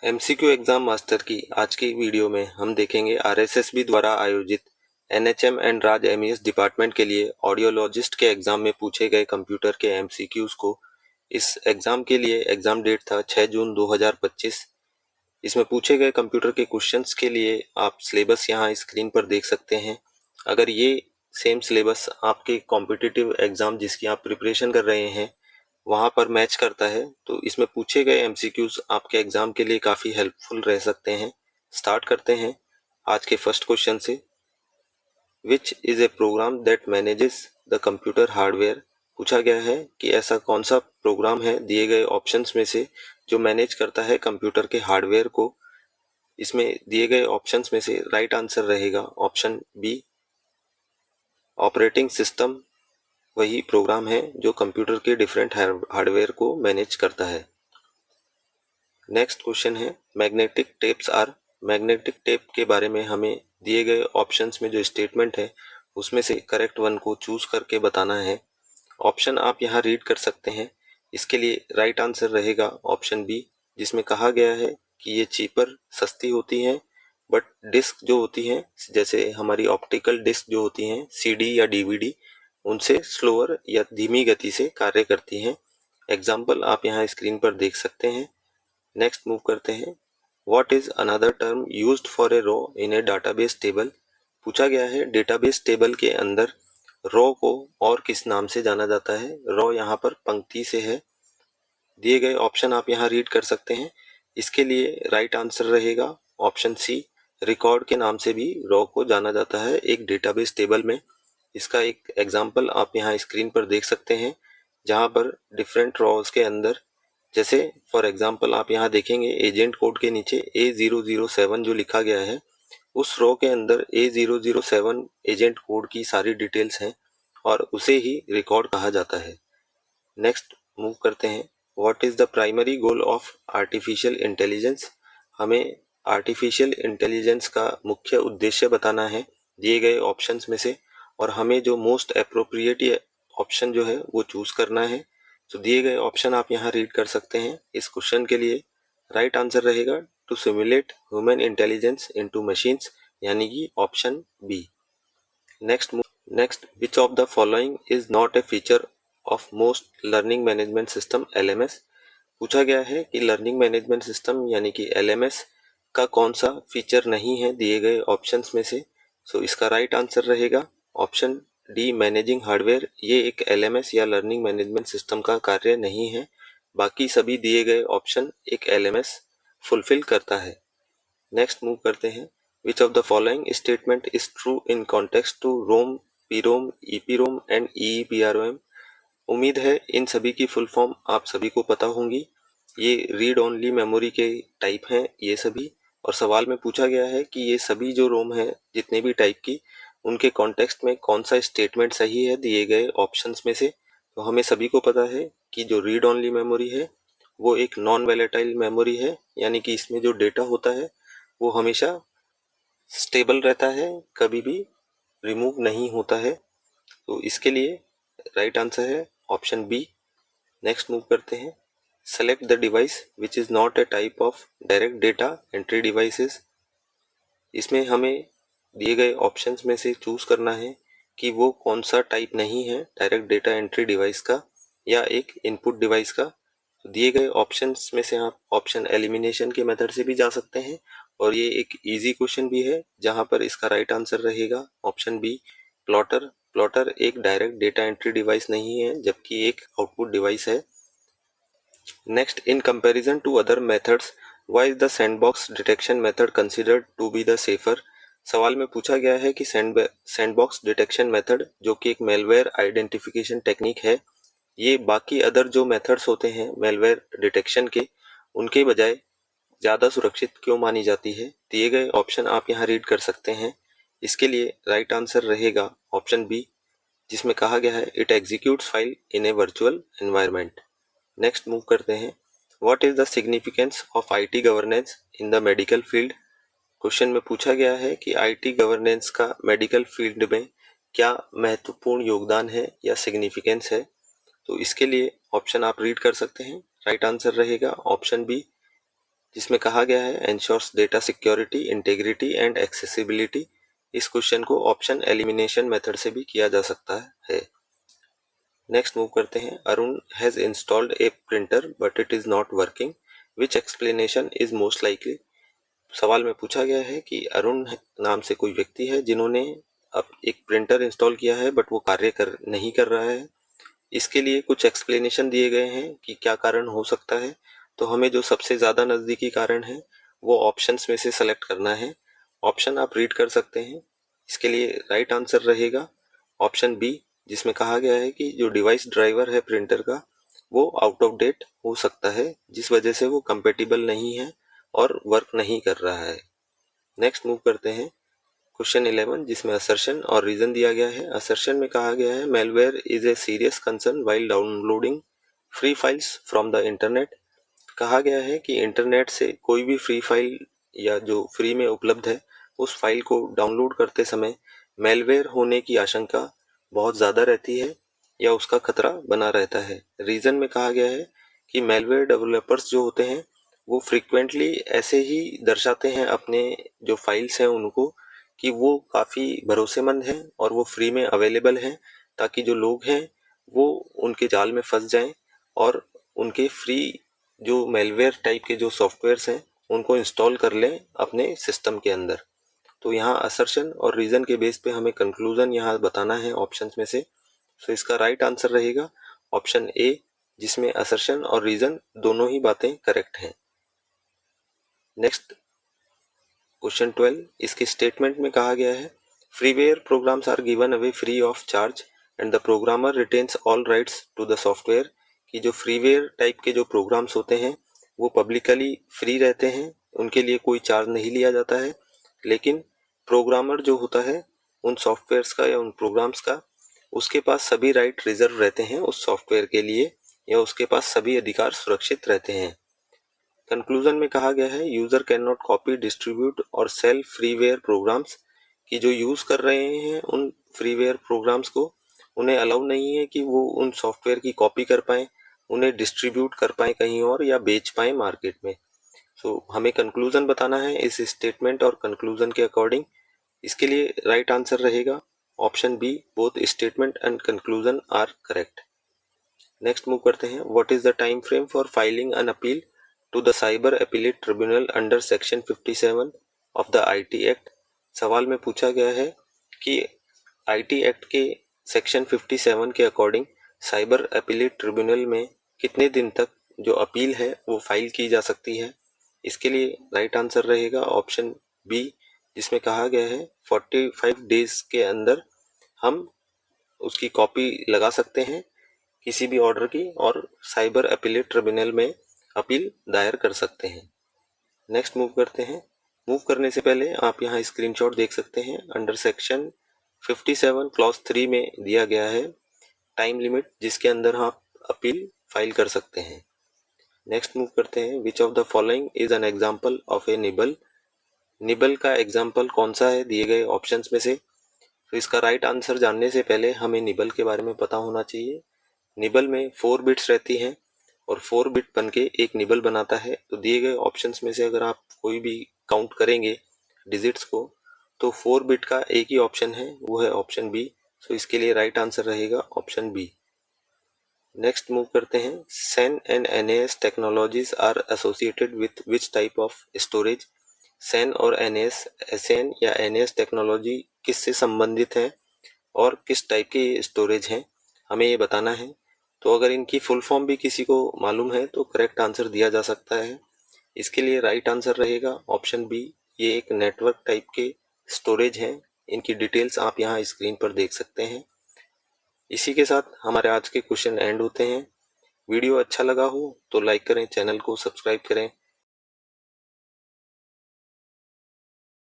MCQ exam master की आज की वीडियो में हम देखेंगे आरएसएसबी द्वारा आयोजित NHM and Raj MES department के लिए ऑडियोलॉजिस्ट के एग्जाम में पूछे गए कंप्यूटर के एमसीक्यूज को। इस एग्जाम के लिए एग्जाम डेट था 6 जून 2025। इसमें पूछे गए कंप्यूटर के क्वेश्चंस के लिए आप सिलेबस यहाँ स्क्रीन पर देख सकते हैं। अगर ये सेम सिलेबस आपके कॉम्पिटिटिव एग्जाम जिसकी आप प्रिपरेशन कर रहे हैं वहाँ पर मैच करता है तो इसमें पूछे गए एमसीक्यूज आपके एग्जाम के लिए काफ़ी हेल्पफुल रह सकते हैं। स्टार्ट करते हैं आज के फर्स्ट क्वेश्चन से। Which is a program that manages the computer hardware. पूछा गया है कि ऐसा कौन सा प्रोग्राम है दिए गए ऑप्शंस में से जो मैनेज करता है कंप्यूटर के हार्डवेयर को। इसमें दिए गए ऑप्शंस में से राइट आंसर रहेगा ऑप्शन बी, ऑपरेटिंग सिस्टम वही प्रोग्राम है जो कंप्यूटर के डिफरेंट हार्डवेयर को मैनेज करता है। नेक्स्ट क्वेश्चन है magnetic tapes are. Magnetic tape के बारे में हमें दिए गए ऑप्शंस में जो स्टेटमेंट है उसमें से करेक्ट वन को चूज करके बताना है। ऑप्शन आप यहाँ रीड कर सकते हैं। इसके लिए राइट आंसर रहेगा ऑप्शन बी, जिसमें कहा गया है कि ये चीपर सस्ती होती हैं बट डिस्क जो होती हैं जैसे हमारी ऑप्टिकल डिस्क जो होती हैं सीडी या डीवीडी उनसे स्लोअर या धीमी गति से कार्य करती हैं। एग्जाम्पल आप यहाँ स्क्रीन पर देख सकते हैं। नेक्स्ट मूव करते हैं। What is another term used for a row in a database table. पूछा गया है डेटाबेस टेबल के अंदर रो को और किस नाम से जाना जाता है। रो यहाँ पर पंक्ति से है। दिए गए ऑप्शन आप यहाँ रीड कर सकते हैं। इसके लिए राइट आंसर रहेगा ऑप्शन सी, रिकॉर्ड के नाम से भी रो को जाना जाता है एक डेटाबेस टेबल में। इसका एक एग्जाम्पल आप यहाँ स्क्रीन पर देख सकते हैं जहाँ पर डिफरेंट रॉज के अंदर जैसे फॉर एग्जाम्पल आप यहाँ देखेंगे एजेंट कोड के नीचे A007 जो लिखा गया है उस रो के अंदर A007 एजेंट कोड की सारी डिटेल्स हैं और उसे ही रिकॉर्ड कहा जाता है। नेक्स्ट मूव करते हैं। What is the primary goal of artificial intelligence. हमें आर्टिफिशियल इंटेलिजेंस का मुख्य उद्देश्य बताना है दिए गए ऑप्शंस में से और हमें जो मोस्ट अप्रोप्रिएट ऑप्शन जो है वो चूज करना है। तो दिए गए ऑप्शन आप यहाँ रीड कर सकते हैं। इस क्वेश्चन के लिए राइट आंसर रहेगा to simulate human intelligence into machines, यानी कि option B. Next which of the following is not a feature of most learning management system LMS। पूछा गया है कि लर्निंग मैनेजमेंट सिस्टम यानी कि LMS का कौन सा फीचर नहीं है दिए गए ऑप्शंस में से। सो इसका राइट आंसर रहेगा ऑप्शन डी, मैनेजिंग हार्डवेयर। ये एक LMS या लर्निंग मैनेजमेंट सिस्टम का कार्य नहीं है। बाकी सभी दिए गए ऑप्शन एक LMS फुलफिल करता है। नेक्स्ट मूव करते हैं। Which of the following statement is true in context to ROM, PROM, EPROM and EEPROM। उम्मीद है इन सभी की फुल फॉर्म आप सभी को पता होंगी। ये रीड ओनली मेमोरी के टाइप हैं ये सभी, और सवाल में पूछा गया है कि ये सभी जो रोम है जितने भी टाइप की उनके कॉन्टेक्स्ट में कौन सा स्टेटमेंट सही है दिए गए ऑप्शंस में से। तो हमें सभी को पता है कि जो रीड ओनली मेमोरी है वो एक नॉन वैलेटाइल मेमोरी है, यानी कि इसमें जो डेटा होता है वो हमेशा स्टेबल रहता है, कभी भी रिमूव नहीं होता है। तो इसके लिए राइट आंसर है ऑप्शन बी। नेक्स्ट मूव करते हैं। Select the device which is not A type of direct data entry devices. इसमें हमें दिए गए ऑप्शंस में से चूज करना है कि वो कौन सा टाइप नहीं है डायरेक्ट डेटा एंट्री डिवाइस का या एक इनपुट डिवाइस का। तो दिए गए ऑप्शंस में से आप ऑप्शन एलिमिनेशन के मेथड से भी जा सकते हैं और ये एक इजी क्वेश्चन भी है जहां पर इसका राइट आंसर रहेगा ऑप्शन बी, प्लॉटर। प्लॉटर एक डायरेक्ट डेटा एंट्री डिवाइस नहीं है जबकि एक आउटपुट डिवाइस है। Next, in comparison to other methods why is the sandbox detection method considered to be the safer. सवाल में पूछा गया है कि सैंडबॉक्स डिटेक्शन मेथड जो कि एक मेलवेयर आइडेंटिफिकेशन टेक्निक है, ये बाकी अदर जो मेथड्स होते हैं मेलवेयर डिटेक्शन के उनके बजाय ज़्यादा सुरक्षित क्यों मानी जाती है। दिए गए ऑप्शन आप यहाँ रीड कर सकते हैं। इसके लिए राइट आंसर रहेगा ऑप्शन बी, जिसमें कहा गया है it executes file in A virtual environment. Next move करते हैं। What is the significance of IT governance in the medical field. Question में पूछा गया है कि IT गवर्नेंस का मेडिकल फील्ड में क्या महत्वपूर्ण योगदान है या सिग्निफिकेंस है। तो इसके लिए ऑप्शन आप रीड कर सकते हैं। राइट आंसर रहेगा ऑप्शन बी, जिसमें कहा गया है ensures data security, integrity and accessibility. इस क्वेश्चन को ऑप्शन एलिमिनेशन मेथड से भी किया जा सकता है। नेक्स्ट मूव करते हैं, Arun has installed A printer but it is not working, which explanation is most likely. सवाल में पूछा गया है कि अरुण नाम से कोई व्यक्ति है जिन्होंने अब एक प्रिंटर इंस्टॉल किया है बट वो कार्य नहीं कर रहा है। इसके लिए कुछ एक्सप्लेनेशन दिए गए हैं कि क्या कारण हो सकता है। तो हमें जो सबसे ज़्यादा नज़दीकी कारण है वो ऑप्शंस में से सेलेक्ट करना है। ऑप्शन आप रीड कर सकते हैं। इसके लिए राइट आंसर रहेगा ऑप्शन बी, जिसमें कहा गया है कि जो डिवाइस ड्राइवर है प्रिंटर का वो आउट ऑफ डेट हो सकता है, जिस वजह से वो कंपेटिबल नहीं है और वर्क नहीं कर रहा है। नेक्स्ट मूव करते हैं क्वेश्चन 11, जिसमें असर्शन और रीजन दिया गया है। असर्शन में कहा गया है malware is a serious concern while downloading free files from the internet. कहा गया है कि इंटरनेट से कोई भी फ्री फाइल या जो फ्री में उपलब्ध है उस फाइल को डाउनलोड करते समय मेलवेयर होने की आशंका बहुत ज़्यादा रहती है या उसका खतरा बना रहता है। रीजन में कहा गया है कि मेलवेयर डेवलपर्स जो होते हैं वो फ्रिक्वेंटली ऐसे ही दर्शाते हैं अपने जो फाइल्स हैं उनको कि वो काफ़ी भरोसेमंद हैं और वो फ्री में अवेलेबल हैं, ताकि जो लोग हैं वो उनके जाल में फंस जाएं और उनके फ्री जो मेलवेयर टाइप के जो सॉफ्टवेयर्स हैं उनको इंस्टॉल कर लें अपने सिस्टम के अंदर। तो यहाँ असर्शन और रीज़न के बेस पे हमें कंक्लूजन यहाँ बताना है ऑप्शंस में से। तो इसका राइट आंसर रहेगा ऑप्शन ए, जिसमें असर्शन और रीज़न दोनों ही बातें करेक्ट हैं। नेक्स्ट क्वेश्चन 12, इसके स्टेटमेंट में कहा गया है freeware programs are given away free of charge and the programmer retains all rights to the software. कि जो फ्रीवेयर टाइप के जो प्रोग्राम्स होते हैं वो पब्लिकली फ्री रहते हैं, उनके लिए कोई चार्ज नहीं लिया जाता है, लेकिन प्रोग्रामर जो होता है उन सॉफ्टवेयर्स का या उन प्रोग्राम्स का उसके पास सभी राइट रिजर्व रहते हैं उस सॉफ्टवेयर के लिए, या उसके पास सभी अधिकार सुरक्षित रहते हैं। कंक्लूजन में कहा गया है user can not copy, distribute और सेल फ्रीवेयर प्रोग्राम्स। कि जो यूज कर रहे हैं उन फ्रीवेयर प्रोग्राम्स को उन्हें अलाउ नहीं है कि वो उन सॉफ्टवेयर की कॉपी कर पाए, उन्हें डिस्ट्रीब्यूट कर पाए कहीं और या बेच पाए मार्केट में। सो हमें कंक्लूजन बताना है इस स्टेटमेंट और कंक्लूजन के अकॉर्डिंग। इसके लिए राइट आंसर रहेगा option B, both statement and conclusion are correct. Next move करते हैं, what is the time frame for filing an appeal to the cyber appellate tribunal under section 57 of the IT act. सवाल में पूछा गया है कि IT act के section 57 के अकॉर्डिंग साइबर अपीलेट ट्रिब्यूनल में कितने दिन तक जो अपील है वो फाइल की जा सकती है। इसके लिए राइट आंसर रहेगा ऑप्शन बी, जिसमें कहा गया है 45 डेज के अंदर हम उसकी कॉपी लगा सकते हैं किसी भी ऑर्डर की और साइबर अपीलेट ट्रिब्यूनल में अपील दायर कर सकते हैं। नेक्स्ट मूव करते हैं। मूव करने से पहले आप यहाँ स्क्रीनशॉट देख सकते हैं। अंडर सेक्शन 57 क्लॉज 3 में दिया गया है टाइम लिमिट जिसके अंदर आप अपील फाइल कर सकते हैं। नेक्स्ट मूव करते हैं, which of the following is an example of A nibble. Nibble का एग्जाम्पल कौन सा है दिए गए ऑप्शंस में से। तो इसका राइट आंसर जानने से पहले हमें निबल के बारे में पता होना चाहिए। निबल में 4 बिट्स रहती हैं और 4 बिट बन के एक निबल बनाता है। तो दिए गए ऑप्शंस में से अगर आप कोई भी काउंट करेंगे डिजिट्स को तो 4 बिट का एक ही ऑप्शन है, वो है ऑप्शन बी। सो इसके लिए राइट आंसर रहेगा ऑप्शन बी। नेक्स्ट मूव करते हैं, SAN and NAS technologies are associated with which type of storage. SAN और NAS, SAN या NAS टेक्नोलॉजी किससे संबंधित है और किस टाइप के स्टोरेज हैं, हमें ये बताना है। तो अगर इनकी फुल फॉर्म भी किसी को मालूम है तो करेक्ट आंसर दिया जा सकता है। इसके लिए राइट आंसर रहेगा ऑप्शन बी, ये एक नेटवर्क टाइप के स्टोरेज हैं। इनकी डिटेल्स आप यहाँ स्क्रीन पर देख सकते हैं। इसी के साथ हमारे आज के क्वेश्चन एंड होते हैं। वीडियो अच्छा लगा हो तो लाइक करें, चैनल को सब्सक्राइब करें